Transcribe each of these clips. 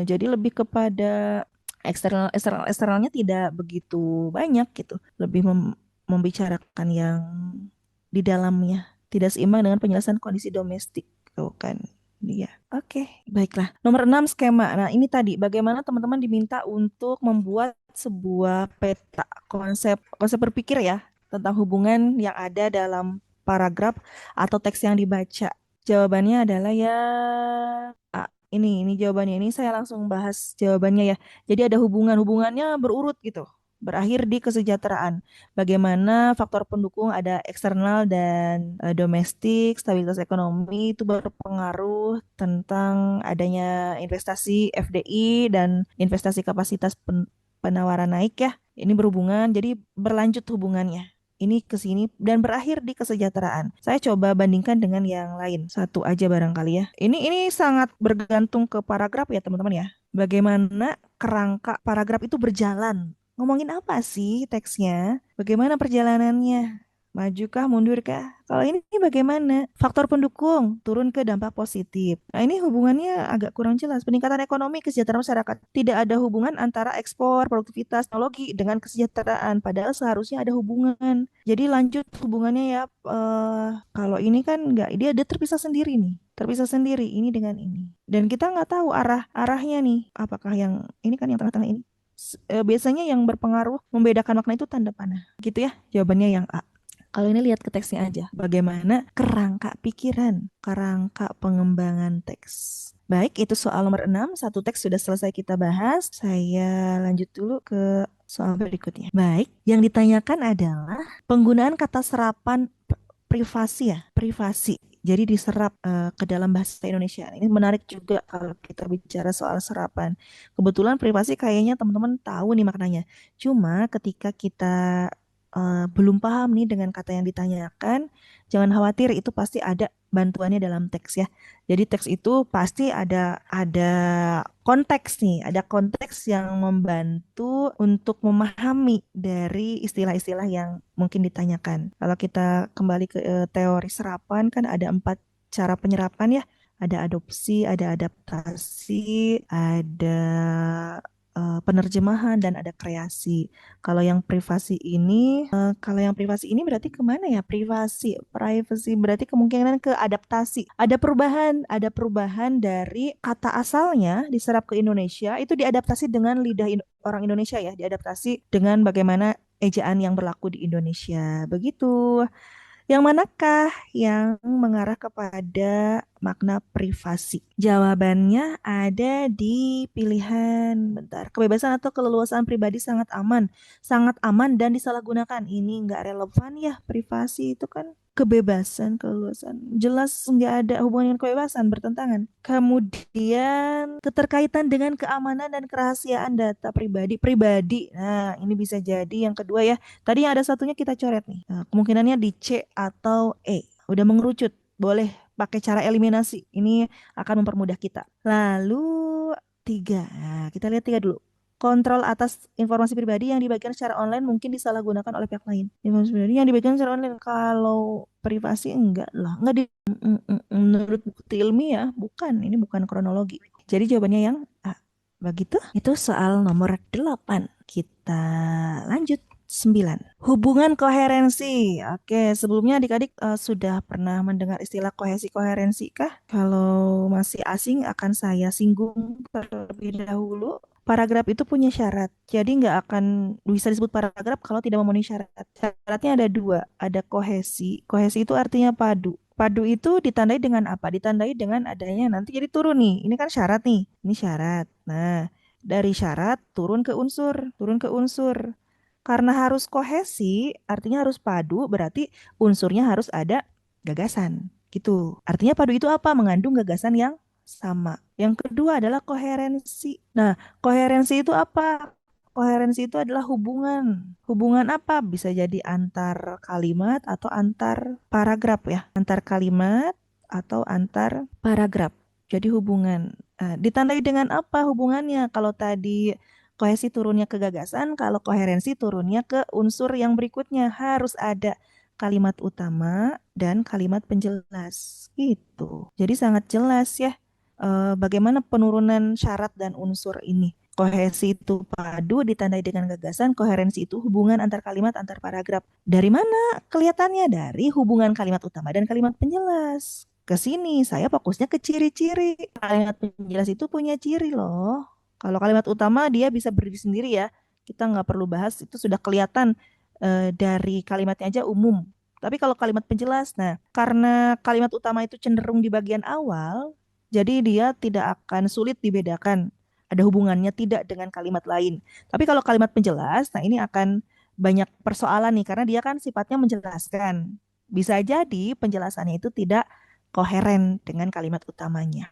Jadi lebih kepada eksternalnya tidak begitu banyak gitu. Lebih membicarakan yang di dalamnya. Tidak seimbang dengan penjelasan kondisi domestik. Tuh kan. Iya. Oke, baiklah. Nomor 6 skema. Nah, ini tadi bagaimana teman-teman diminta untuk membuat sebuah peta konsep konsep berpikir ya tentang hubungan yang ada dalam paragraf atau teks yang dibaca. Jawabannya adalah ya A. Ini jawabannya. Ini saya langsung bahas jawabannya ya. Jadi ada hubungannya berurut gitu. Berakhir di kesejahteraan. Bagaimana faktor pendukung ada eksternal dan domestik, stabilitas ekonomi itu berpengaruh tentang adanya investasi FDI dan investasi kapasitas penawaran naik ya. Ini berhubungan, jadi berlanjut hubungannya. Ini ke sini dan berakhir di kesejahteraan. Saya coba bandingkan dengan yang lain. Satu aja barangkali ya. Ini sangat bergantung ke paragraf ya teman-teman ya. Bagaimana kerangka paragraf itu berjalan. Ngomongin apa sih teksnya? Bagaimana perjalanannya? Majukah, mundurkah? Kalau ini bagaimana? Faktor pendukung turun ke dampak positif. Nah, ini hubungannya agak kurang jelas. Peningkatan ekonomi, kesejahteraan masyarakat. Tidak ada hubungan antara ekspor, produktivitas, teknologi dengan kesejahteraan. Padahal seharusnya ada hubungan. Jadi lanjut hubungannya ya. Kalau ini kan nggak, dia terpisah sendiri nih. Terpisah sendiri ini dengan ini. Dan kita nggak tahu arahnya nih. Apakah yang ini kan yang tengah-tengah ini. Biasanya yang berpengaruh membedakan makna itu tanda panah. Gitu ya, jawabannya yang A. Kalau ini lihat ke teksnya aja, bagaimana kerangka pikiran, kerangka pengembangan teks. Baik, itu soal nomor 6. Satu teks sudah selesai kita bahas. Saya lanjut dulu ke soal berikutnya. Baik, yang ditanyakan adalah penggunaan kata serapan privasi ya, privasi. Jadi diserap ke dalam bahasa Indonesia. Ini menarik juga kalau kita bicara soal serapan. Kebetulan privasi kayaknya teman-teman tahu nih maknanya. Cuma ketika kita belum paham nih dengan kata yang ditanyakan, jangan khawatir itu pasti ada bantuannya dalam teks ya. Jadi teks itu pasti ada konteks nih, ada konteks yang membantu untuk memahami dari istilah-istilah yang mungkin ditanyakan. Kalau kita kembali ke teori serapan kan ada 4 cara penyerapan ya. Ada adopsi, ada adaptasi, ada penerjemahan dan ada kreasi. Kalau yang privasi ini berarti kemana ya? Privacy berarti kemungkinan ke adaptasi. Ada perubahan dari kata asalnya diserap ke Indonesia itu diadaptasi dengan lidah orang Indonesia ya, diadaptasi dengan bagaimana ejaan yang berlaku di Indonesia. Begitu. Yang manakah yang mengarah kepada makna privasi? Jawabannya ada di pilihan, bentar. Kebebasan atau keleluasaan pribadi sangat aman dan disalahgunakan. Ini nggak relevan ya, privasi itu kan kebebasan, keleluasan. Jelas nggak ada hubungan dengan kebebasan, bertentangan. Kemudian keterkaitan dengan keamanan dan kerahasiaan data pribadi. Nah, ini bisa jadi yang kedua ya. Tadi yang ada satunya kita coret nih. Nah, kemungkinannya di C atau E. Udah mengerucut. Boleh pakai cara eliminasi. Ini akan mempermudah kita. Lalu tiga. Nah, kita lihat tiga dulu. Kontrol atas informasi pribadi yang dibagikan secara online mungkin disalahgunakan oleh pihak lain. Informasi pribadi yang dibagikan secara online kalau privasi enggak lah. Enggak menurut bukti ilmiah bukan. Ini bukan kronologi. Jadi jawabannya yang A. Begitu? Itu soal nomor 8. Kita lanjut. 9. Hubungan koherensi. Oke, sebelumnya adik-adik sudah pernah mendengar istilah kohesi koherensi kah? Kalau masih asing akan saya singgung terlebih dahulu. Paragraf itu punya syarat. Jadi nggak akan bisa disebut paragraf kalau tidak memenuhi syarat. Syaratnya ada dua. Ada kohesi. Kohesi itu artinya padu. Padu itu ditandai dengan apa? Ditandai dengan adanya nanti jadi turun nih. Ini kan syarat nih. Ini syarat. Nah, dari syarat turun ke unsur, turun ke unsur. Karena harus kohesi, artinya harus padu, berarti unsurnya harus ada gagasan. Gitu. Artinya padu itu apa? Mengandung gagasan yang sama. Yang kedua adalah koherensi. Nah, koherensi itu apa? Koherensi itu adalah hubungan. Hubungan apa? Bisa jadi antar kalimat atau antar paragraf ya. Antar kalimat atau antar paragraf. Jadi hubungan. Nah, ditandai dengan apa hubungannya? Kalau tadi kohesi turunnya ke gagasan, kalau koherensi turunnya ke unsur yang berikutnya. Harus ada kalimat utama dan kalimat penjelas. Gitu. Jadi sangat jelas ya. bagaimana penurunan syarat dan unsur ini. Kohesi itu padu ditandai dengan gagasan, koherensi itu hubungan antar kalimat antar paragraf. Dari mana kelihatannya? Dari hubungan kalimat utama dan kalimat penjelas. Ke sini saya fokusnya ke ciri-ciri. Kalimat penjelas itu punya ciri loh. Kalau kalimat utama dia bisa berdiri sendiri ya. Kita nggak perlu bahas, itu sudah kelihatan dari kalimatnya aja umum. Tapi kalau kalimat penjelas, nah karena kalimat utama itu cenderung di bagian awal, jadi dia tidak akan sulit dibedakan. Ada hubungannya tidak dengan kalimat lain. Tapi kalau kalimat penjelas, nah ini akan banyak persoalan nih karena dia kan sifatnya menjelaskan. Bisa jadi penjelasannya itu tidak koheren dengan kalimat utamanya.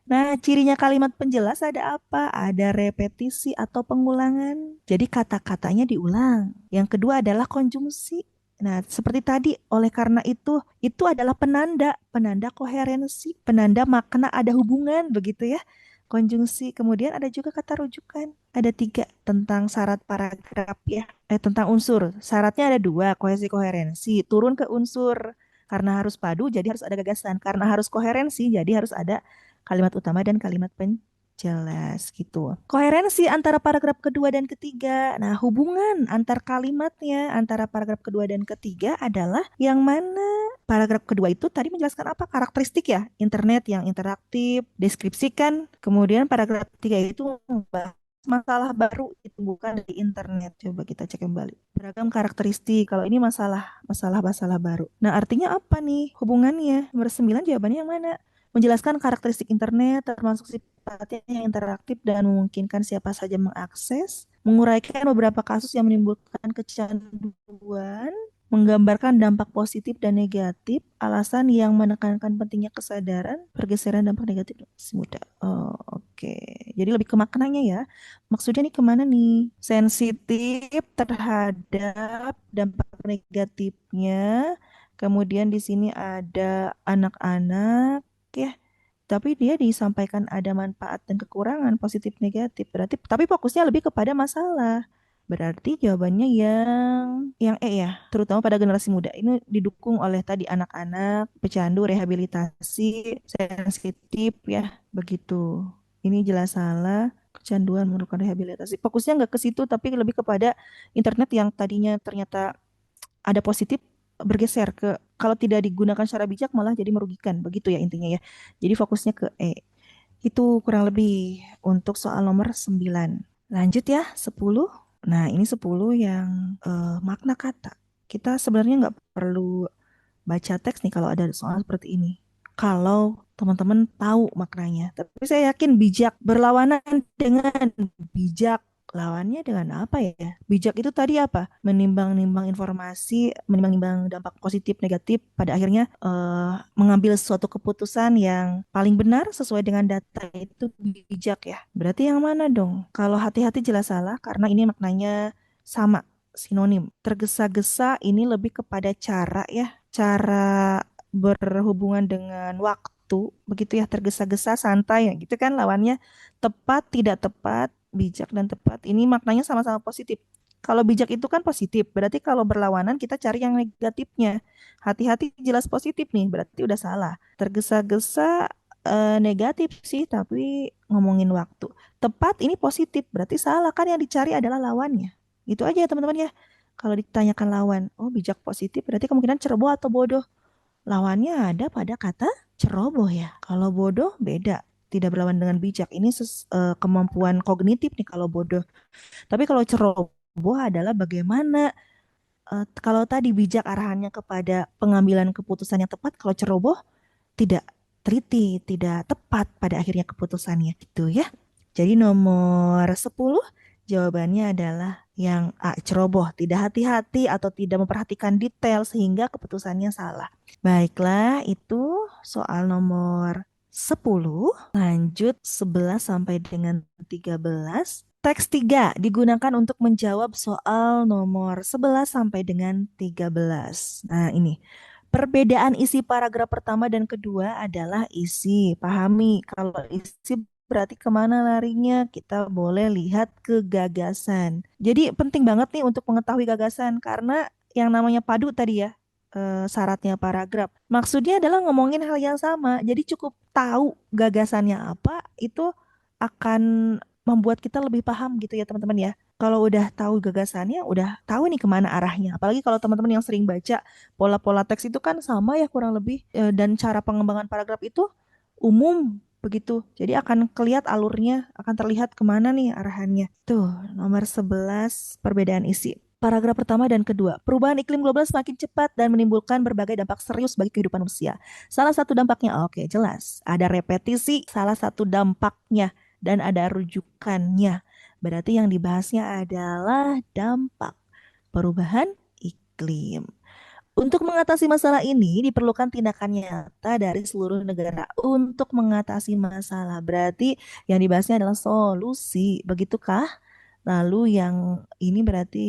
Nah, cirinya kalimat penjelas ada apa? Ada repetisi atau pengulangan. Jadi kata-katanya diulang. Yang kedua adalah konjungsi. Nah, seperti tadi, oleh karena itu adalah penanda, penanda koherensi, penanda makna ada hubungan, begitu ya. Konjungsi. Kemudian ada juga kata rujukan. Ada tiga tentang syarat paragraf ya. Tentang unsur. Syaratnya ada dua, kohesi koherensi. Turun ke unsur. Karena harus padu, jadi harus ada gagasan. Karena harus koherensi, jadi harus ada kalimat utama dan kalimat penjelas gitu. Koherensi antara paragraf kedua dan ketiga. Nah, hubungan antar kalimatnya antara paragraf kedua dan ketiga adalah yang mana? Paragraf kedua itu tadi menjelaskan apa? Karakteristik ya, internet yang interaktif, deskripsikan. Kemudian paragraf ketiga itu membahas masalah baru itu bukan di internet. Coba kita cek kembali. Beragam karakteristik. Kalau ini masalah baru. Nah, artinya apa nih hubungannya? Nomor 9 jawabannya yang mana? Menjelaskan karakteristik internet termasuk sifatnya yang interaktif dan memungkinkan siapa saja mengakses, menguraikan beberapa kasus yang menimbulkan kecanduan, menggambarkan dampak positif dan negatif, alasan yang menekankan pentingnya kesadaran, pergeseran dampak negatif si muda. Oh, oke. Jadi lebih ke maknanya ya. Maksudnya nih kemana nih? Sensitif terhadap dampak negatifnya. Kemudian di sini ada anak-anak ya. Tapi dia disampaikan ada manfaat dan kekurangan positif negatif. Berarti tapi fokusnya lebih kepada masalah. Berarti jawabannya yang E ya, terutama pada generasi muda. Ini didukung oleh tadi anak-anak, pecandu, rehabilitasi, sensitif ya, begitu. Ini jelas salah, kecanduan memerlukan rehabilitasi. Fokusnya nggak ke situ, tapi lebih kepada internet yang tadinya ternyata ada positif bergeser ke kalau tidak digunakan secara bijak malah jadi merugikan. Begitu ya intinya ya. Jadi fokusnya ke E. Itu kurang lebih untuk soal nomor 9. Lanjut ya, 10. Nah, ini 10 yang makna kata. Kita sebenarnya nggak perlu baca teks nih kalau ada soal seperti ini. Kalau teman-teman tahu maknanya. Tapi saya yakin bijak berlawanan dengan bijak. Lawannya dengan apa ya? Bijak itu tadi apa? Menimbang-nimbang informasi, menimbang-nimbang dampak positif negatif, pada akhirnya mengambil suatu keputusan yang paling benar sesuai dengan data itu bijak ya. Berarti yang mana dong? Kalau hati-hati jelas salah karena ini maknanya sama, sinonim. Tergesa-gesa ini lebih kepada cara ya, cara berhubungan dengan waktu, begitu ya, tergesa-gesa, santai ya, gitu kan lawannya. Tepat, tidak tepat, bijak dan tepat. Ini maknanya sama-sama positif. Kalau bijak itu kan positif, berarti kalau berlawanan kita cari yang negatifnya. Hati-hati jelas positif nih, berarti udah salah. Tergesa-gesa negatif sih, tapi ngomongin waktu. Tepat ini positif, berarti salah kan yang dicari adalah lawannya. Itu aja ya teman-teman ya. Kalau ditanyakan lawan, oh bijak positif berarti kemungkinan ceroboh atau bodoh. Lawannya ada pada kata ceroboh ya. Kalau bodoh beda, tidak berlawan dengan bijak. Ini kemampuan kognitif nih kalau bodoh. Tapi kalau ceroboh adalah bagaimana kalau tadi bijak arahannya kepada pengambilan keputusan yang tepat, kalau ceroboh tidak teliti, tidak tepat pada akhirnya keputusannya gitu ya. Jadi nomor 10 jawabannya adalah yang A, ceroboh, tidak hati-hati atau tidak memperhatikan detail sehingga keputusannya salah. Baiklah, itu soal nomor 10. Lanjut 11 sampai dengan 13. Teks 3 digunakan untuk menjawab soal nomor 11 sampai dengan 13. Nah, ini. Perbedaan isi paragraf pertama dan kedua adalah isi. Pahami, kalau isi berarti kemana larinya? Kita boleh lihat ke gagasan. Jadi penting banget nih untuk mengetahui gagasan karena yang namanya padu tadi ya. syaratnya paragraf. Maksudnya adalah ngomongin hal yang sama. Jadi cukup tahu gagasannya apa, itu akan membuat kita lebih paham gitu ya teman-teman ya. Kalau udah tahu gagasannya, udah tahu nih kemana arahnya. Apalagi kalau teman-teman yang sering baca pola-pola teks itu kan sama ya kurang lebih. Dan cara pengembangan paragraf itu umum begitu. Jadi akan kelihatan alurnya, akan terlihat kemana nih arahannya. Tuh, nomor 11 perbedaan isi. Paragraf pertama dan kedua, perubahan iklim global semakin cepat dan menimbulkan berbagai dampak serius bagi kehidupan manusia. Salah satu dampaknya, oke jelas, ada repetisi salah satu dampaknya dan ada rujukannya. Berarti yang dibahasnya adalah dampak perubahan iklim. Untuk mengatasi masalah ini diperlukan tindakan nyata dari seluruh negara untuk mengatasi masalah. Berarti yang dibahasnya adalah solusi, begitukah? Lalu yang ini berarti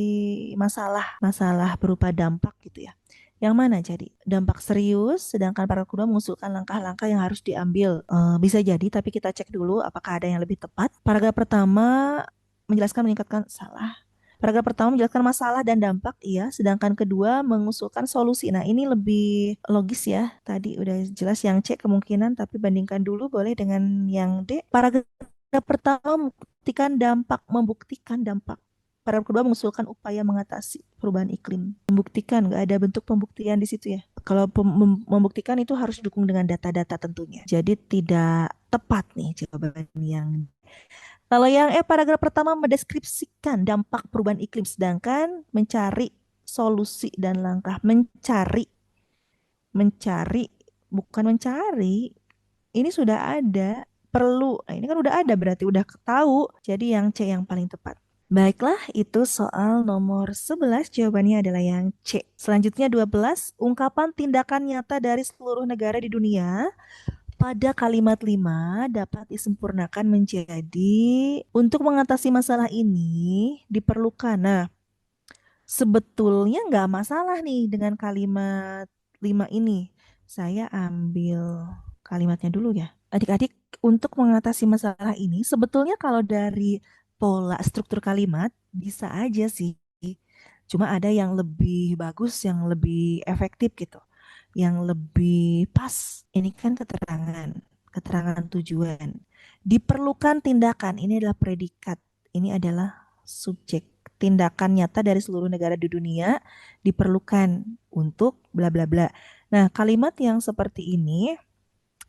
masalah berupa dampak gitu ya. Yang mana jadi? Dampak serius, sedangkan para kedua mengusulkan langkah-langkah yang harus diambil. Bisa jadi, tapi kita cek dulu apakah ada yang lebih tepat. Paragraf pertama menjelaskan meningkatkan salah. Paragraf pertama menjelaskan masalah dan dampak, iya. Sedangkan kedua mengusulkan solusi. Nah, ini lebih logis ya. Tadi udah jelas yang C kemungkinan, tapi bandingkan dulu boleh dengan yang D. Paragraf pertama membuktikan dampak. Paragraf kedua mengusulkan upaya mengatasi perubahan iklim. Membuktikan, nggak ada bentuk pembuktian di situ ya. Kalau membuktikan itu harus didukung dengan data-data tentunya. Jadi tidak tepat nih jawaban yang. Kalau yang paragraf pertama mendeskripsikan dampak perubahan iklim, sedangkan mencari solusi dan langkah. Mencari, bukan mencari. Ini sudah ada, perlu. Nah, ini kan udah ada, berarti udah tahu. Jadi yang C yang paling tepat. Baiklah, itu soal nomor 11, jawabannya adalah yang C. Selanjutnya 12, ungkapan tindakan nyata dari seluruh negara di dunia pada kalimat 5 dapat disempurnakan menjadi untuk mengatasi masalah ini diperlukan. Nah, sebetulnya nggak masalah nih dengan kalimat 5 ini. Saya ambil kalimatnya dulu ya. Adik-adik, untuk mengatasi masalah ini, sebetulnya kalau dari pola struktur kalimat, bisa aja sih. Cuma ada yang lebih bagus, yang lebih efektif gitu. Yang lebih pas. Ini kan keterangan tujuan. Diperlukan tindakan, ini adalah predikat. Ini adalah subjek. Tindakan nyata dari seluruh negara di dunia diperlukan untuk bla bla bla. Nah, kalimat yang seperti ini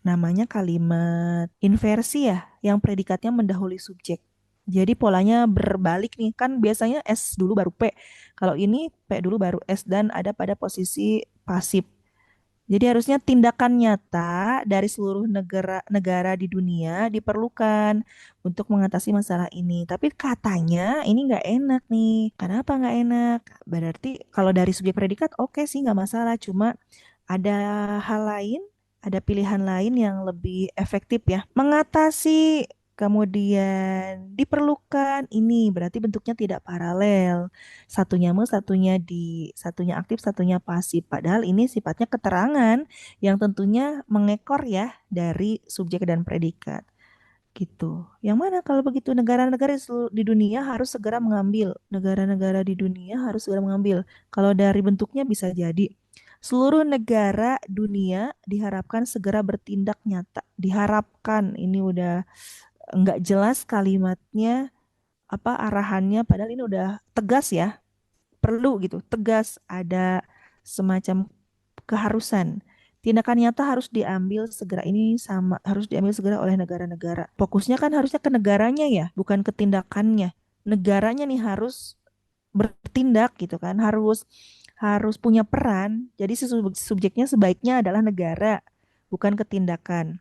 namanya kalimat inversi ya, yang predikatnya mendahului subjek. Jadi polanya berbalik nih, kan biasanya S dulu baru P. Kalau ini P dulu baru S dan ada pada posisi pasif. Jadi harusnya tindakan nyata dari seluruh negara di dunia diperlukan untuk mengatasi masalah ini. Tapi katanya ini nggak enak nih. Kenapa nggak enak? Berarti kalau dari subjek predikat oke sih nggak masalah. Cuma ada hal lain, ada pilihan lain yang lebih efektif ya. Mengatasi kemudian diperlukan ini berarti bentuknya tidak paralel. Satunya satunya satunya aktif, satunya pasif. Padahal ini sifatnya keterangan yang tentunya mengekor ya dari subjek dan predikat gitu. Yang mana kalau begitu negara-negara di dunia harus segera mengambil. Negara-negara di dunia harus segera mengambil. Kalau dari bentuknya bisa jadi seluruh negara dunia diharapkan segera bertindak nyata. Diharapkan ini udah nggak jelas kalimatnya apa arahannya padahal ini udah tegas ya. Perlu gitu, tegas ada semacam keharusan. Tindakan nyata harus diambil segera ini sama harus diambil segera oleh negara-negara. Fokusnya kan harusnya ke negaranya ya, bukan ke tindakannya. Negaranya nih harus bertindak gitu kan, harus harus punya peran. Jadi si subjeknya sebaiknya adalah negara, bukan ke tindakan.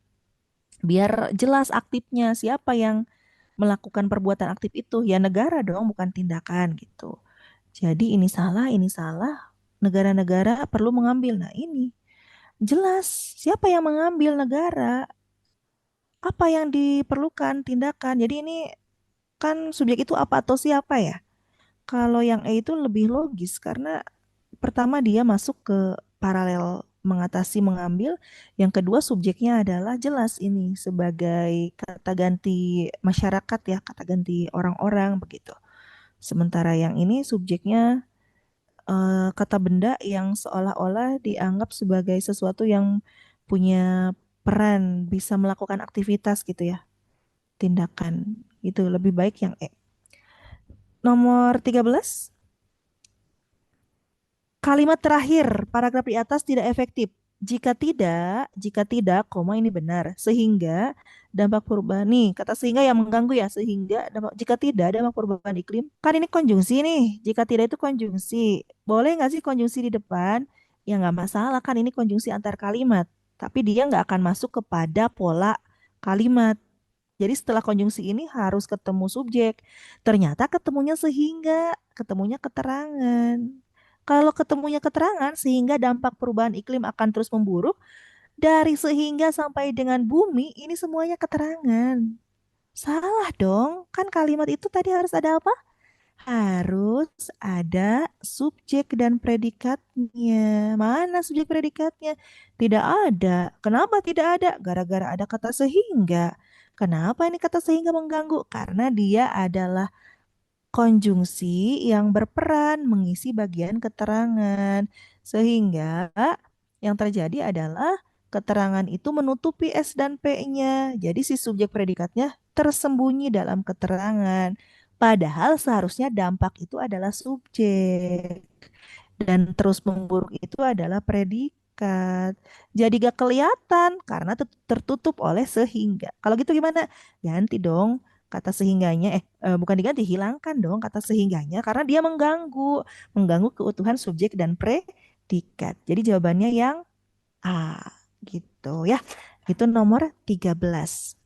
Biar jelas aktifnya siapa yang melakukan perbuatan aktif itu, ya negara dong, bukan tindakan gitu. Jadi ini salah, negara-negara perlu mengambil. Nah ini jelas siapa yang mengambil negara, apa yang diperlukan tindakan. Jadi ini kan subjek itu apa atau siapa ya? Kalau yang E itu lebih logis karena pertama dia masuk ke paralel mengatasi mengambil, yang kedua subjeknya adalah jelas ini sebagai kata ganti masyarakat ya, kata ganti orang-orang begitu. Sementara yang ini subjeknya kata benda yang seolah-olah dianggap sebagai sesuatu yang punya peran, bisa melakukan aktivitas gitu ya, tindakan. Itu lebih baik yang E. Nomor 13. Kalimat terakhir, paragraf di atas tidak efektif. Jika tidak, koma ini benar. Sehingga dampak perubahan nih, kata sehingga yang mengganggu ya, sehingga jika tidak dampak perubahan iklim, kan ini konjungsi nih. Jika tidak itu konjungsi. Boleh nggak sih konjungsi di depan? Ya nggak masalah kan ini konjungsi antar kalimat. Tapi dia nggak akan masuk kepada pola kalimat. Jadi setelah konjungsi ini harus ketemu subjek. Ternyata ketemunya sehingga, ketemunya keterangan. Kalau ketemunya keterangan sehingga dampak perubahan iklim akan terus memburuk, dari sehingga sampai dengan bumi ini semuanya keterangan. Salah dong. Kan kalimat itu tadi harus ada apa? Harus ada subjek dan predikatnya. Mana subjek predikatnya? Tidak ada. Kenapa tidak ada? Gara-gara ada kata sehingga. Kenapa ini kata sehingga mengganggu? Karena dia adalah konjungsi yang berperan mengisi bagian keterangan. Sehingga yang terjadi adalah keterangan itu menutupi S dan P-nya. Jadi si subjek predikatnya tersembunyi dalam keterangan. Padahal seharusnya dampak itu adalah subjek dan terus memburuk itu adalah predikat. Jadi gak kelihatan karena tertutup oleh sehingga. Kalau gitu gimana? Ganti dong kata sehingganya. Bukan diganti, hilangkan dong kata sehingganya karena dia mengganggu keutuhan subjek dan predikat. Jadi jawabannya yang A gitu ya. Itu nomor 13.